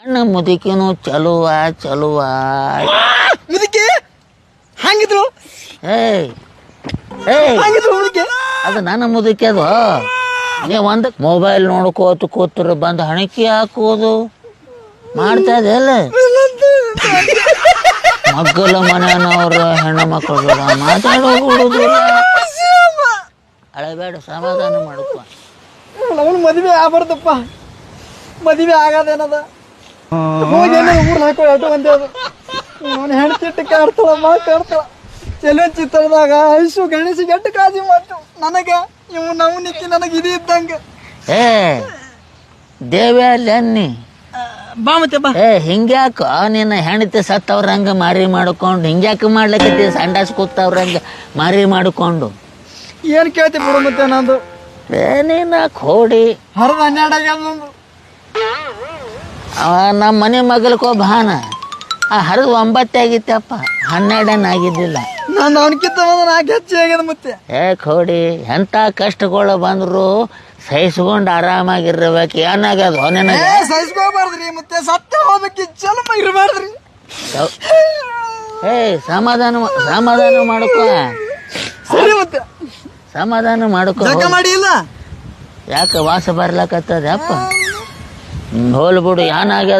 ಅಣ್ಣ ಮುದುಕಿನೂ ಚಲುವ ಮುದುಕಿ ಹಂಗಿದ್ರು ಏಯ್ ಏಯ್ ಹಂಗಿದ್ರು ಮುದುಕಿ. ಅದು ನನ್ನ ಮುದುಕಿ ಅದು. ನೀವು ಒಂದು ಮೊಬೈಲ್ ನೋಡ್ಕೋತ ಕೂತ್ರ ಬಂದು ಹಣಕಿ ಹಾಕೋದು ಮಾಡ್ತಾ ಇದೆಯಲ್ಲ. ಮಗ್ಗಲ ಮನೆಯವ್ರ ಹೆಣ್ಣು ಮಕ್ಕಳು ಮಾತಾಡೋದು ಅಳಬೇಡ, ಸಮಾಧಾನ ಮಾಡ್ಕೊ. ಅವನು ಮದುವೆ ಆಗ್ಬಾರ್ದಪ್ಪ, ಮದುವೆ ಆಗದೇನದ ಹೋಗಿ ಊರ್ ಹಾಕೋ ಆಟೋ ಒಂದೇ ಅದು. ಅವನು ಹೆಣ್ತಿಟ್ಟು ಕಾಡ್ತಾಳ ಕಾಡ್ತಾಳ. ಚೆಲುವ ಚಿತ್ರದಾಗ ಐಸು ಗಣೇಶಿಗೆ ಎಟ್ಟು ಕಾಳಜಿ ಮಾಡ್ತು. ನನಗೆ ಇವು ನಾವು ನಿಕ್ಕಿ ನನಗೆ ಇದು ಇದ್ದಂಗೆ. ಏ ದೇವಿ ಅಲ್ಲಿ ಅನ್ನಿ ಬಾ ಮತ್ತೆ ಬಾ. ಏ ಹಿಂಗ್ಯಾಕ ನಿನ್ನ ಹೆಂಡತಿ ಸತ್ತವ್ರಂಗ ಮಾರಿ ಮಾಡ್ಕೊಂಡು ಹಿಂಗ್ಯಾಕ ಮಾಡ್ಲಿಕ್ಕೆ ಸಂಡಾಸ್ ಕೂತವ್ರಂಗ ಮಾರಿ ಮಾಡ್ಕೊಂಡು ಏನು ಕೇಳ್ತಿ ಬಿಡು ಮತ್ತೆ ನಂದು ಏನೇನ ಕೋಡಿ ಹರಿದ 12 ಆಗ್ಯದ. ನಮ್ಮ ಮನೆ ಮಗಲ್ಕೋ ಭಾನ ಆ ಹರಿದು 9 ಆಗಿತ್ತಪ್ಪ, 12 ಆಗಿದ್ದಿಲ್ಲ. ನಾನು ಅವನಕ್ಕಿಂತ 4 ಹೆಚ್ಚು ಆಗ್ಯದ ಮತ್ತೆ. ಏ ಕೋಡಿ ಎಂಥ ಕಷ್ಟಗಳು ಬಂದ್ರು ಸಹಿಸ್ಕೊಂಡು ಆರಾಮಾಗಿರ್ಬೇಕು. ಏನಾಗದು ನಿನಗೆ? ಸಹಿಸ್ಕೋಬಾರ್ದ್ರಿ ಮತ್ತೆ, ಸತ್ತ ಹೋಗ್ಬೇಕು ಚಲೋ ಇರಬಾರ್ದ್ರಿ. ಏ ಸಮಾಧಾನ ಮಾಡ್ಕೋ, ಸರಿ ಮತ್ತೆ ಸಮಾಧಾನ ಮಾಡ್ಕೋ. ಜಗ ಮಾಡಿ ಇಲ್ಲ ಯಾಕೆ ವಾಸ ಬರ್ಲಕತ್ತದ ಅಪ್ಪ? ಹೋಲ್ ಬಿಡು, ಏನಾಗ್ಯದ